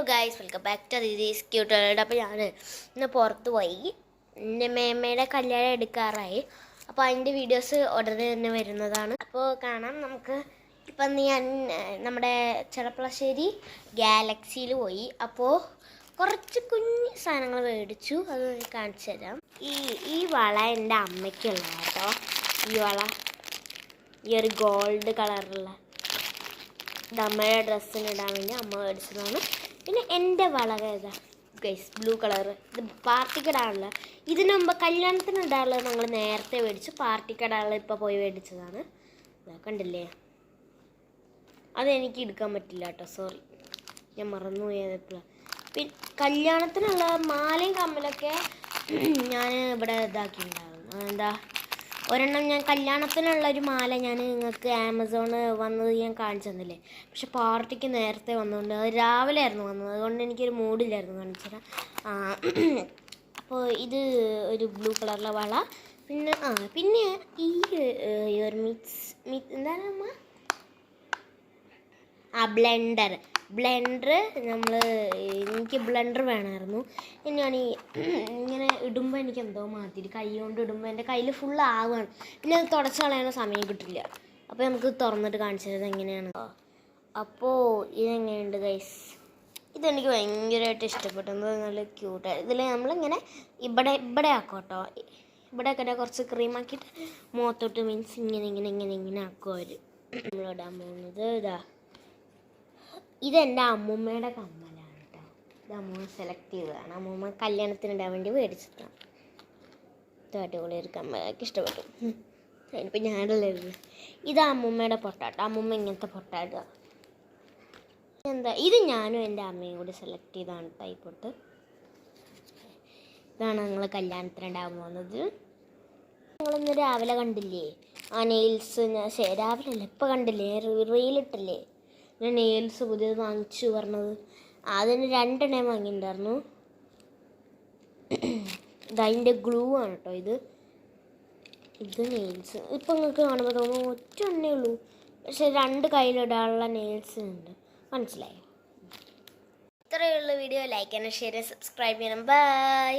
Guys, welcome back to these cute world. അപ്പോൾ ഞാൻ ഇന്ന് പുറത്ത് പോയി. എൻ്റെ മേമ്മയുടെ കല്യാണം എടുക്കാറായി. അപ്പോൾ അതിൻ്റെ വീഡിയോസ് ഉടനെ തന്നെ വരുന്നതാണ്. അപ്പോൾ കാണാം നമുക്ക്. ഇപ്പം ഞാൻ നമ്മുടെ ചെടപ്പളശ്ശേരി ഗാലക്സിയിൽ പോയി. അപ്പോൾ കുറച്ച് കുഞ്ഞ് സാധനങ്ങൾ മേടിച്ചു. അത് കാണിച്ചു തരാം. ഈ വള എൻ്റെ അമ്മയ്ക്കുള്ള കേട്ടോ. ഈ വള ഈ ഒരു ഗോൾഡ് കളറുള്ള ഇത് അമ്മയുടെ ഡ്രസ്സിന് ഇടാൻ വേണ്ടി അമ്മ മേടിച്ചതാണ്. പിന്നെ എൻ്റെ വളക ഇതാ ഗൈസ്, ബ്ലൂ കളറ്. ഇത് പാർട്ടിക്ക് ഇടാനുള്ള, ഇതിന് മുമ്പ് കല്യാണത്തിന് ഇടാനുള്ളത് ഞങ്ങൾ നേരത്തെ മേടിച്ചു. പാർട്ടിക്ക് ഇടാനുള്ള ഇപ്പോൾ പോയി മേടിച്ചതാണ്. കണ്ടില്ലേ, അതെനിക്ക് എടുക്കാൻ പറ്റില്ല കേട്ടോ, സോറി, ഞാൻ മറന്നു പോയപ്പോഴാണ്. പിന്നെ കല്യാണത്തിനുള്ള മാലയും കമ്മലൊക്കെ ഞാൻ ഇവിടെ ഇതാക്കിയിട്ടുണ്ടായിരുന്നു. എന്താ, ഒരെണ്ണം ഞാൻ കല്യാണത്തിനുള്ളൊരു മാല ഞാൻ നിങ്ങൾക്ക് ആമസോണ് വന്നത് ഞാൻ കാണിച്ചു തന്നില്ലേ. പക്ഷെ പാർട്ടിക്ക് നേരത്തെ വന്നതുകൊണ്ട് അത് രാവിലെ ആയിരുന്നു വന്നത്, അതുകൊണ്ട് എനിക്കൊരു മൂഡില്ലായിരുന്നു കാണിച്ചു തരാം. അപ്പോൾ ഇത് ഒരു ബ്ലൂ കളറിലെ വള. പിന്നെ ഈ ഒരു എന്താണ് അമ്മ, ബ്ലെൻഡർ എനിക്ക് ബ്ലെൻഡർ വേണമായിരുന്നു. ഞാൻ ഇങ്ങനെ ഇടുമ്പോൾ എനിക്ക് എന്തോ മാതിരി കൈ കൊണ്ട് ഇടുമ്പോൾ എൻ്റെ കയ്യിൽ ഫുള്ള് ആവുകയാണ്. പിന്നെ അത് തുടച്ച് കളയാൻ സമയം കിട്ടില്ല. അപ്പോൾ നമുക്ക് തുറന്നിട്ട് കാണിച്ചു തരുന്നത് എങ്ങനെയാണ്. അപ്പോൾ ഇതെങ്ങനെയുണ്ട് ഗൈസ്, ഇതെനിക്ക് ഭയങ്കരമായിട്ട് ഇഷ്ടപ്പെട്ടു. നല്ല ക്യൂട്ടായി. ഇതിൽ നമ്മളിങ്ങനെ ഇവിടെ ആക്കും കേട്ടോ. ഇവിടെയൊക്കെ കുറച്ച് ക്രീമാക്കിയിട്ട് മുഖത്തോട്ട് മീൻസ് ഇങ്ങനെ ആക്കും അവർ. നമ്മളിടാൻ പോകുന്നത് ഇതെൻ്റെ അമ്മൂമ്മയുടെ കമ്മലാണ് കേട്ടോ. ഇത് അമ്മൂമ്മ സെലക്ട് ചെയ്തതാണ്. അമ്മൂമ്മ കല്യാണത്തിനിടാൻ വേണ്ടി മേടിച്ചതാണ്. ഇത് അടിപൊളി ഒരു കമ്മലൊക്കെ ഇഷ്ടപ്പെട്ടു. അതിനിപ്പോൾ ഞാനുള്ളത് ഇത് അമ്മൂമ്മയുടെ പൊട്ടാട്ടോ. അമ്മൂമ്മ ഇങ്ങനത്തെ പൊട്ടാട്ടോ. ഇത് ഞാനും എൻ്റെ അമ്മയും കൂടി സെലക്ട് ചെയ്താണ് ഈ പൊട്ട്. ഇതാണ് ഞങ്ങൾ കല്യാണത്തിനിടാൻ പോകുന്നത്. ഞങ്ങളിന്ന് രാവിലെ കണ്ടില്ലേ ആ നെയിൽസ്, രാവിലെ അല്ല ഇപ്പോൾ കണ്ടില്ലേ, റീലിട്ടില്ലേ ഞാൻ നെയിൽസ് പുതിയത് വാങ്ങിച്ചു പറഞ്ഞത്. അതിന് 2 എണ്ണം വാങ്ങിയിട്ടുണ്ടായിരുന്നു. ഇതിൻ്റെ ഗ്ലൂ ആണ് കേട്ടോ. ഇത് നെയിൽസ് ഇപ്പം നിങ്ങൾക്ക് കാണുമ്പോൾ തോന്നുന്നു ഒറ്റ എണ്ണേ ഉള്ളൂ, പക്ഷെ 2 കയ്യിലിടാനുള്ള നെയിൽസ് ഉണ്ട്. മനസ്സിലായോ? ഇത്രയുള്ള വീഡിയോ ലൈക്ക് ചെയ്യണം, ഷെയർ ചെയ്യണം, സബ്സ്ക്രൈബ് ചെയ്യണം. ബൈ.